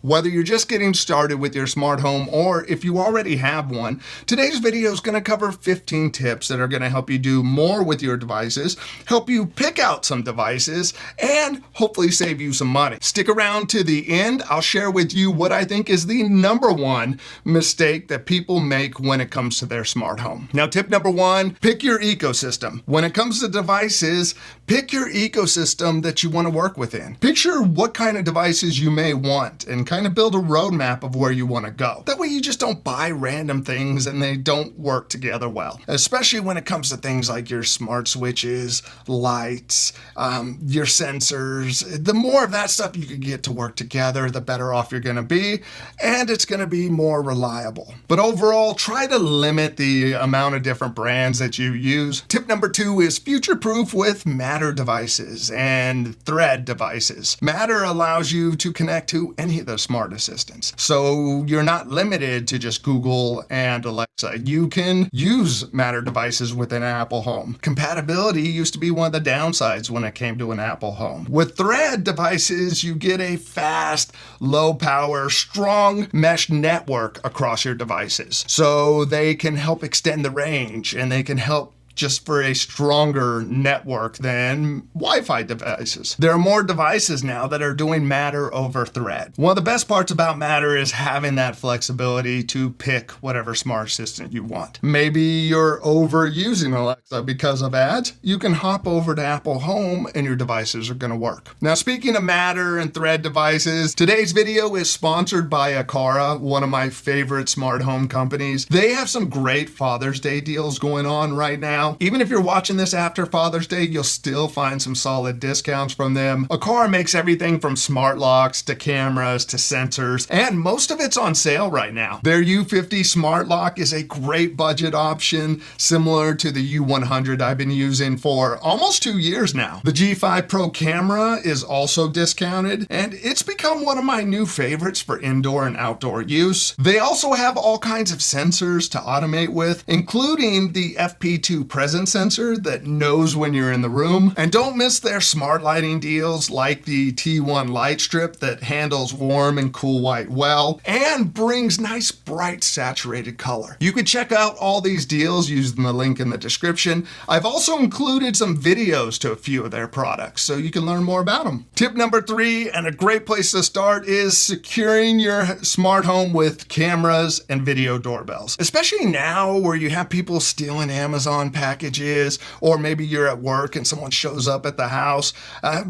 Whether you're just getting started with your smart home or if you already have one, today's video is going to cover 15 tips that are going to help you do more with your devices, help you pick out some devices, and hopefully save you some money. Stick around to the end. I'll share with you what I think is the number one mistake that people make when it comes to their smart home. Now, tip number one, pick your ecosystem. When it comes to devices, pick your ecosystem that you want to work within. Picture what kind of devices you may want and kind of build a roadmap of where you want to go. That way you just don't buy random things and they don't work together well. Especially when it comes to things like your smart switches, lights, your sensors. The more of that stuff you can get to work together, the better off you're going to be, and it's going to be more reliable. But overall, try to limit the amount of different brands that you use. Tip number two is future-proof with Matter devices and Thread devices. Matter allows you to connect to any of the smart assistants. So you're not limited to just Google and Alexa. You can use Matter devices within an Apple home. Compatibility used to be one of the downsides when it came to an Apple home. With Thread devices, you get a fast, low power, strong mesh network across your devices. So they can help extend the range and they can help just for a stronger network than Wi-Fi devices. There are more devices now that are doing Matter over Thread. One of the best parts about Matter is having that flexibility to pick whatever smart assistant you want. Maybe you're overusing Alexa because of ads. You can hop over to Apple Home and your devices are going to work. Now, speaking of Matter and Thread devices, today's video is sponsored by Aqara, one of my favorite smart home companies. They have some great Father's Day deals going on right now. Even if you're watching this after Father's Day, you'll still find some solid discounts from them. Aqara makes everything from smart locks to cameras to sensors, and most of it's on sale right now. Their U50 smart lock is a great budget option, similar to the U100 I've been using for almost 2 years now. The G5 Pro camera is also discounted, and it's become one of my new favorites for indoor and outdoor use. They also have all kinds of sensors to automate with, including the FP2 presence sensor that knows when you're in the room. And don't miss their smart lighting deals like the T1 light strip that handles warm and cool white well and brings nice bright saturated color. You can check out all these deals using the link in the description. I've also included some videos to a few of their products so you can learn more about them. Tip number three, and a great place to start, is securing your smart home with cameras and video doorbells. Especially now where you have people stealing Amazon packages, or maybe you're at work and someone shows up at the house,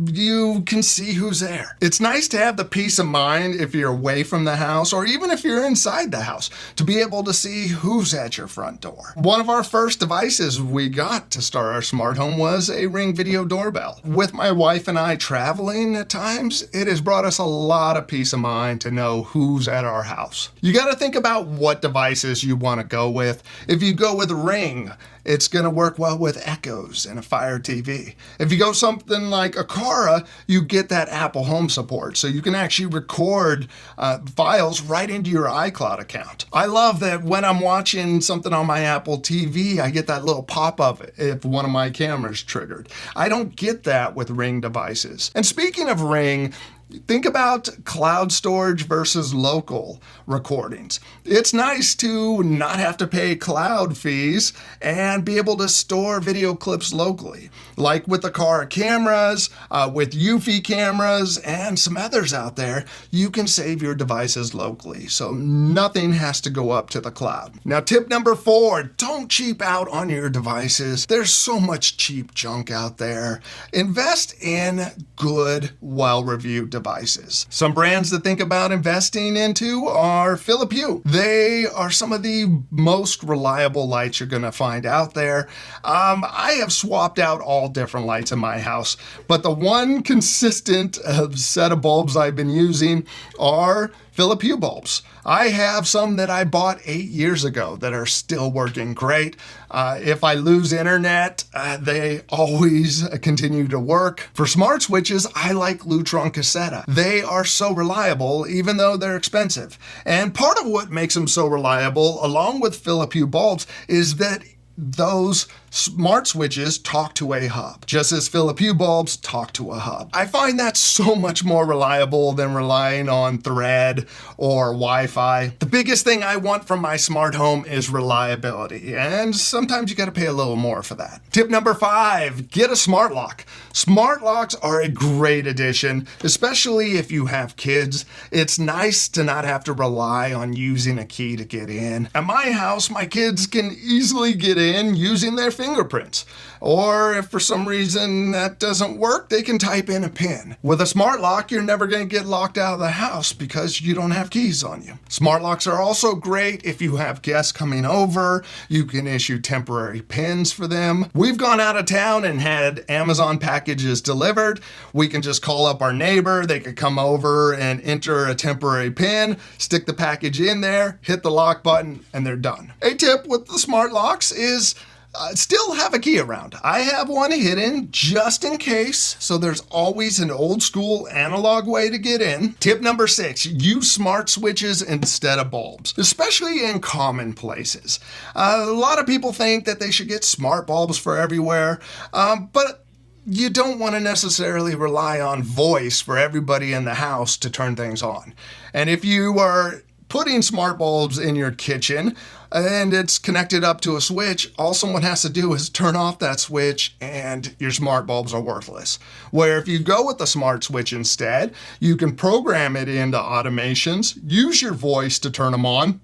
you can see who's there. It's nice to have the peace of mind if you're away from the house or even if you're inside the house to be able to see who's at your front door. One of our first devices we got to start our smart home was a Ring video doorbell. With my wife and I traveling at times, it has brought us a lot of peace of mind to know who's at our house. You got to think about what devices you want to go with. If you go with Ring, it's going to work well with Echoes and a Fire TV. If you go something like Aqara, you get that Apple Home support, so you can actually record files right into your iCloud account. I love that when I'm watching something on my Apple TV, I get that little pop-up if one of my cameras triggered. I don't get that with Ring devices. And speaking of Ring, think about cloud storage versus local recordings. It's nice to not have to pay cloud fees and be able to store video clips locally. Like with the Aqara cameras, with Eufy cameras, and some others out there, you can save your devices locally, so nothing has to go up to the cloud. Now, tip number four, don't cheap out on your devices. There's so much cheap junk out there. Invest in good, well-reviewed devices. Some brands to think about investing into are Philips Hue. They are some of the most reliable lights you're going to find out there. I have swapped out all different lights in my house, but the one consistent set of bulbs I've been using are Philips Hue bulbs. I have some that I bought 8 years ago that are still working great. If I lose internet, they always continue to work. For smart switches, I like Lutron Cassetta. They are so reliable, even though they're expensive. And part of what makes them so reliable, along with Philips Hue bulbs, is that those Smart switches talk to a hub, just as Philip Hue bulbs talk to a hub. I find that so much more reliable than relying on Thread or Wi-Fi. The biggest thing I want from my smart home is reliability, and sometimes you gotta pay a little more for that. Tip number 5, get a smart lock. Smart locks are a great addition, especially if you have kids. It's nice to not have to rely on using a key to get in. At my house, my kids can easily get in using their fingerprints. Or if for some reason that doesn't work, they can type in a PIN. With a smart lock, you're never going to get locked out of the house because you don't have keys on you. Smart locks are also great if you have guests coming over. You can issue temporary PINs for them. We've gone out of town and had Amazon packages delivered. We can just call up our neighbor. They could come over and enter a temporary PIN, stick the package in there, hit the lock button, and they're done. A tip with the smart locks is still have a key around. I have one hidden just in case, so there's always an old school analog way to get in. Tip number 6, use smart switches instead of bulbs, especially in common places. A lot of people think that they should get smart bulbs for everywhere, but you don't want to necessarily rely on voice for everybody in the house to turn things on. And if you are putting smart bulbs in your kitchen and it's connected up to a switch, all someone has to do is turn off that switch and your smart bulbs are worthless. Where if you go with the smart switch instead, you can program it into automations, use your voice to turn them on,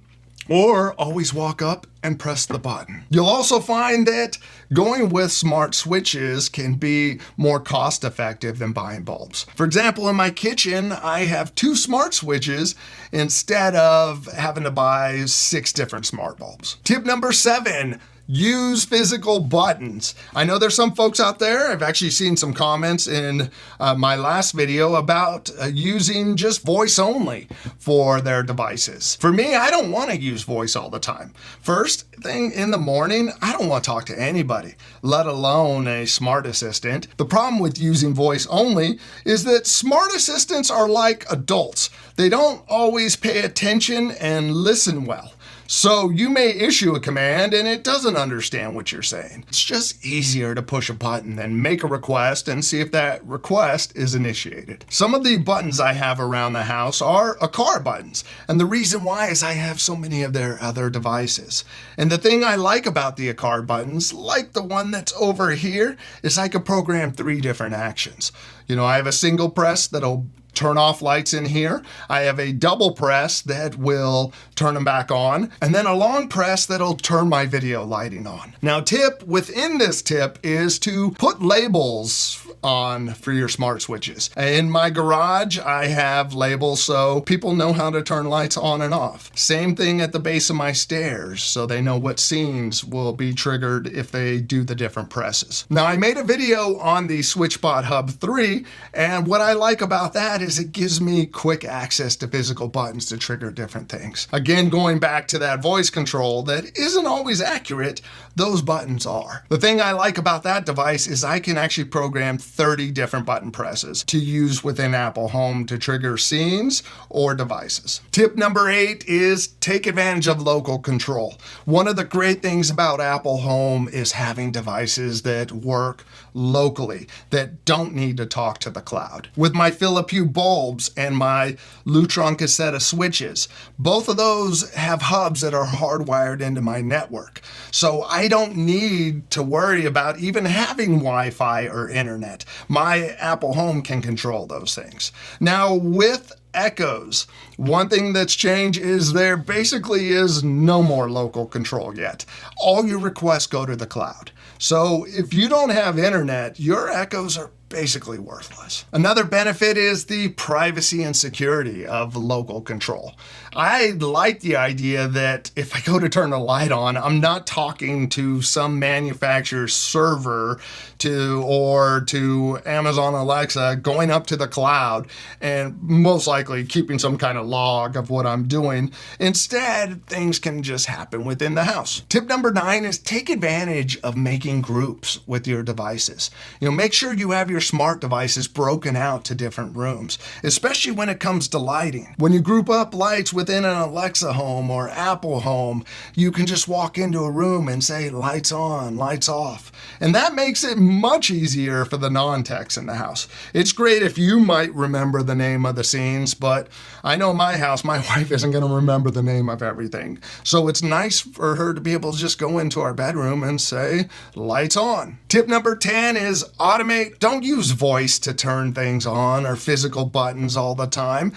or always walk up and press the button. You'll also find that going with smart switches can be more cost effective than buying bulbs. For example, in my kitchen, I have 2 smart switches instead of having to buy 6 different smart bulbs. Tip number 7, use physical buttons. I know there's some folks out there, I've actually seen some comments in my last video about using just voice only for their devices. For me, I don't want to use voice all the time. First thing in the morning, I don't want to talk to anybody, let alone a smart assistant. The problem with using voice only is that smart assistants are like adults. They don't always pay attention and listen well. So you may issue a command and it doesn't understand what you're saying. It's just easier to push a button than make a request and see if that request is initiated. Some of the buttons I have around the house are car buttons. And the reason why is I have so many of their other devices. And the thing I like about the car buttons, like the one that's over here, is I can program 3 different actions. You know, I have a single press that'll turn off lights in here. I have a double press that will turn them back on, and then a long press that'll turn my video lighting on. Now, tip within this tip is to put labels on for your smart switches. In my garage, I have labels so people know how to turn lights on and off. Same thing at the base of my stairs, so they know what scenes will be triggered if they do the different presses. Now, I made a video on the SwitchBot Hub 3, and what I like about that is it gives me quick access to physical buttons to trigger different things. Again, going back to that voice control that isn't always accurate, those buttons are. The thing I like about that device is I can actually program 30 different button presses to use within Apple Home to trigger scenes or devices. Tip number 8 is take advantage of local control. One of the great things about Apple Home is having devices that work locally, that don't need to talk to the cloud. With my Philip Hue bulbs and my Lutron cassette switches, both of those have hubs that are hardwired into my network. So I don't need to worry about even having Wi-Fi or internet. My Apple Home can control those things. Now, with Echoes, one thing that's changed is there basically is no more local control yet. All your requests go to the cloud. So if you don't have internet, your Echoes are basically worthless. Another benefit is the privacy and security of local control. I like the idea that if I go to turn a light on, I'm not talking to some manufacturer's server or to Amazon Alexa, going up to the cloud and most likely keeping some kind of log of what I'm doing. Instead, things can just happen within the house. Tip number 9 is take advantage of making groups with your devices. Make sure you have your smart devices broken out to different rooms, especially when it comes to lighting. When you group up lights within an Alexa home or Apple home, you can just walk into a room and say lights on, lights off. And that makes it much easier for the non-techs in the house. It's great if you might remember the name of the scenes, but I know my house, my wife isn't going to remember the name of everything. So it's nice for her to be able to just go into our bedroom and say, lights on. Tip number 10 is automate. Don't use voice to turn things on or physical buttons all the time.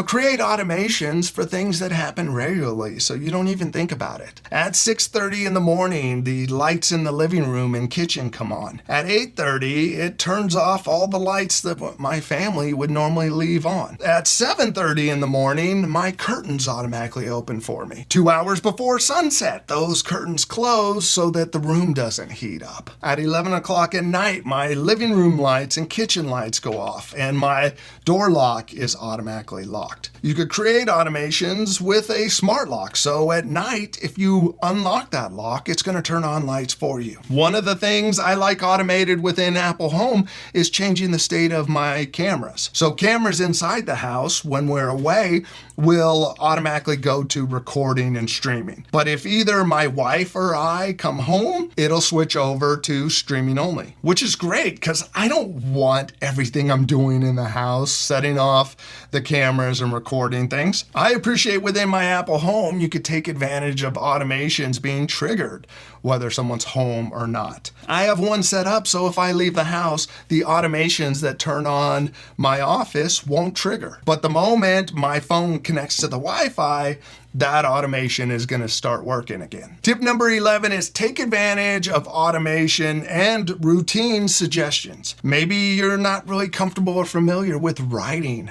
Create automations for things that happen regularly so you don't even think about it. At 6:30 in the morning, the lights in the living room and kitchen come on. At 8:30, it turns off all the lights that my family would normally leave on. At 7:30 in the morning, my curtains automatically open for me. 2 hours before sunset, those curtains close so that the room doesn't heat up. At 11 o'clock at night, my living room lights and kitchen lights go off and my door lock is automatically locked. You could create automations with a smart lock. So at night, if you unlock that lock, it's going to turn on lights for you. One of the things I like automated within Apple Home is changing the state of my cameras. So cameras inside the house, when we're away, will automatically go to recording and streaming. But if either my wife or I come home, it'll switch over to streaming only, which is great because I don't want everything I'm doing in the house setting off the cameras and recording things. I appreciate within my Apple Home, you could take advantage of automations being triggered, whether someone's home or not. I have one set up so if I leave the house, the automations that turn on my office won't trigger. But the moment my phone connects to the Wi-Fi, that automation is going to start working again. Tip number 11 is take advantage of automation and routine suggestions. Maybe you're not really comfortable or familiar with writing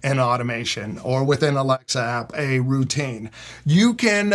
an automation or within Alexa app a routine. You can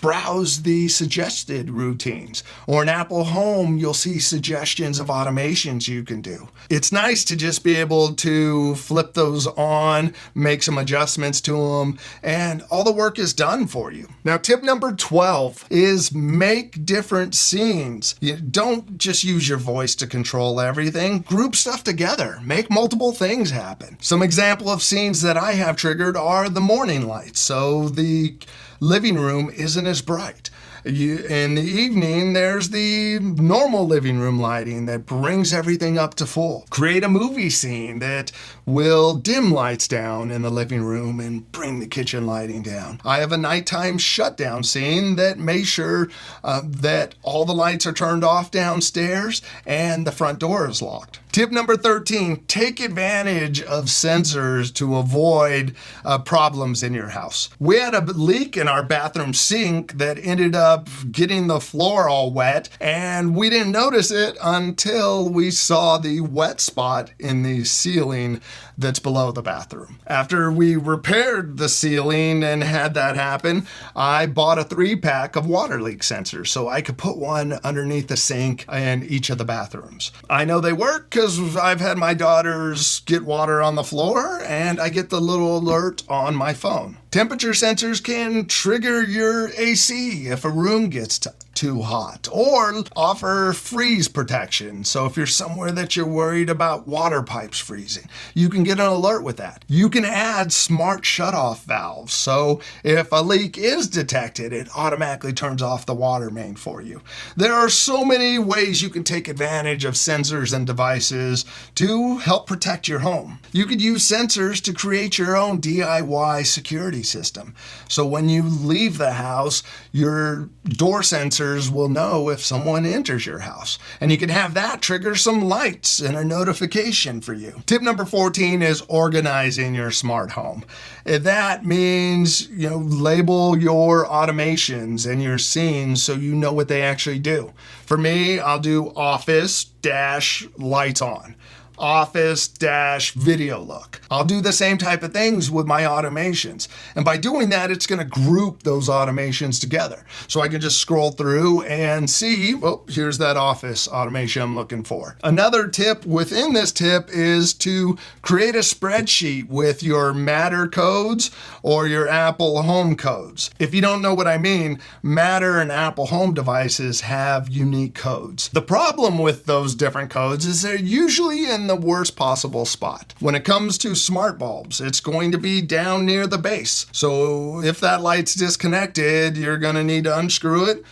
browse the suggested routines, or in Apple Home you'll see suggestions of automations you can do. It's nice to just be able to flip those on, make some adjustments to them, and all the work is done for you. Now tip number 12 is make different scenes. You don't just use your voice to control everything. Group stuff together. Make multiple things happen. Some example of scenes that I have triggered are the morning lights, so the living room isn't as bright. In the evening, there's the normal living room lighting that brings everything up to full. Create a movie scene that will dim lights down in the living room and bring the kitchen lighting down. I have a nighttime shutdown scene that makes sure that all the lights are turned off downstairs and the front door is locked. Tip number 13, take advantage of sensors to avoid problems in your house. We had a leak in our bathroom sink that ended up getting the floor all wet, and we didn't notice it until we saw the wet spot in the ceiling that's below the bathroom. After we repaired the ceiling and had that happen, I bought a 3-pack of water leak sensors so I could put one underneath the sink in each of the bathrooms. I know they work because I've had my daughters get water on the floor and I get the little alert on my phone. Temperature sensors can trigger your AC if a room gets too hot, or offer freeze protection. So if you're somewhere that you're worried about water pipes freezing, you can get an alert with that. You can add smart shutoff valves. So if a leak is detected, it automatically turns off the water main for you. There are so many ways you can take advantage of sensors and devices to help protect your home. You could use sensors to create your own DIY security system. So when you leave the house, your door sensors will know if someone enters your house, and you can have that trigger some lights and a notification for you. Tip number 14 is organizing your smart home. That means, label your automations and your scenes so you know what they actually do. For me, I'll do office - lights on. office-video look. I'll do the same type of things with my automations. And by doing that, it's going to group those automations together. So I can just scroll through and see, well, here's that office automation I'm looking for. Another tip within this tip is to create a spreadsheet with your Matter codes or your Apple Home codes. If you don't know what I mean, Matter and Apple Home devices have unique codes. The problem with those different codes is they're usually in the worst possible spot. When it comes to smart bulbs, it's going to be down near the base. So if that light's disconnected, you're going to need to unscrew it,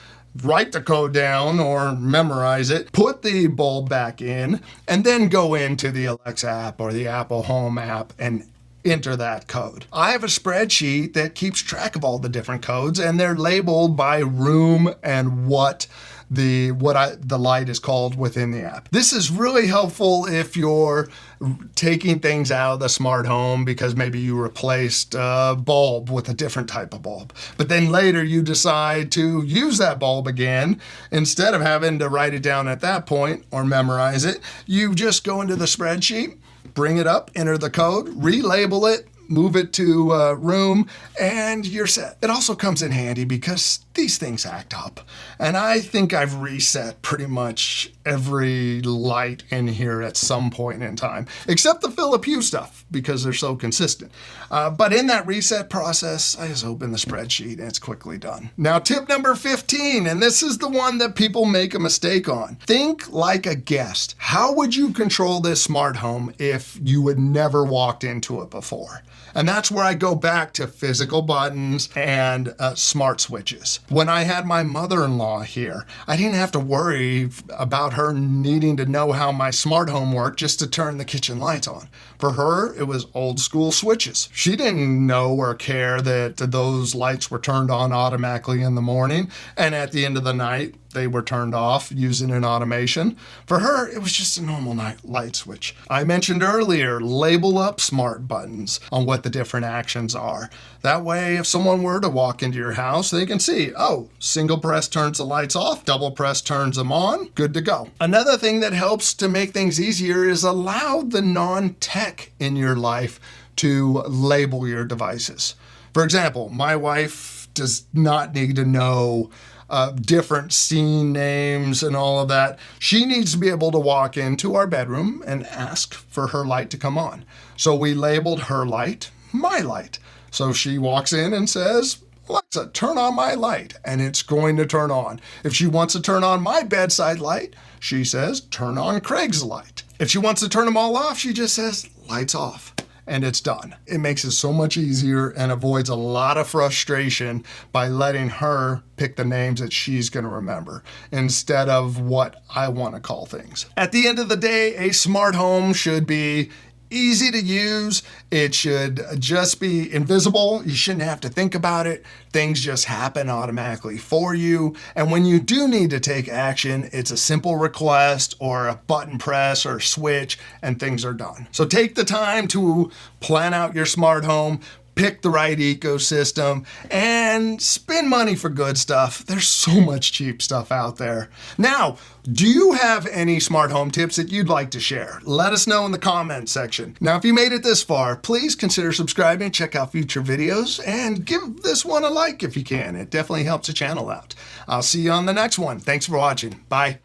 write the code down or memorize it, put the bulb back in, and then go into the Alexa app or the Apple Home app and enter that code. I have a spreadsheet that keeps track of all the different codes, and they're labeled by room and what the light is called within the app. This is really helpful if you're taking things out of the smart home because maybe you replaced a bulb with a different type of bulb. But then later you decide to use that bulb again. Instead of having to write it down at that point or memorize it, you just go into the spreadsheet, bring it up, enter the code, relabel it, move it to room, and you're set. It also comes in handy because these things act up. And I think I've reset pretty much every light in here at some point in time, except the Philip Hue stuff because they're so consistent. But in that reset process, I just open the spreadsheet and it's quickly done. Now, tip number 15, and this is the one that people make a mistake on. Think like a guest. How would you control this smart home if you had never walked into it before? And that's where I go back to physical buttons and smart switches. When I had my mother-in-law here, I didn't have to worry about her needing to know how my smart home worked just to turn the kitchen lights on. For her, it was old school switches. She didn't know or care that those lights were turned on automatically in the morning, and at the end of the night, they were turned off using an automation. For her, it was just a normal light switch. I mentioned earlier, label up smart buttons on what the different actions are. That way, if someone were to walk into your house, they can see, oh, single press turns the lights off, double press turns them on, good to go. Another thing that helps to make things easier is allow the non-tech in your life to label your devices. For example, my wife does not need to know different scene names and all of that. She needs to be able to walk into our bedroom and ask for her light to come on. So we labeled her light, my light. So she walks in and says, Alexa, turn on my light, and it's going to turn on. If she wants to turn on my bedside light, she says, turn on Craig's light. If she wants to turn them all off, she just says, lights off. And it's done. It makes it so much easier and avoids a lot of frustration by letting her pick the names that she's going to remember instead of what I want to call things. At the end of the day, a smart home should be easy to use. It should just be invisible. You shouldn't have to think about it. Things just happen automatically for you. And when you do need to take action, it's a simple request or a button press or switch and things are done. So take the time to plan out your smart home, pick the right ecosystem, and spend money for good stuff. There's so much cheap stuff out there. Now, do you have any smart home tips that you'd like to share? Let us know in the comment section. Now, if you made it this far, please consider subscribing, check out future videos, and give this one a like if you can. It definitely helps the channel out. I'll see you on the next one. Thanks for watching. Bye.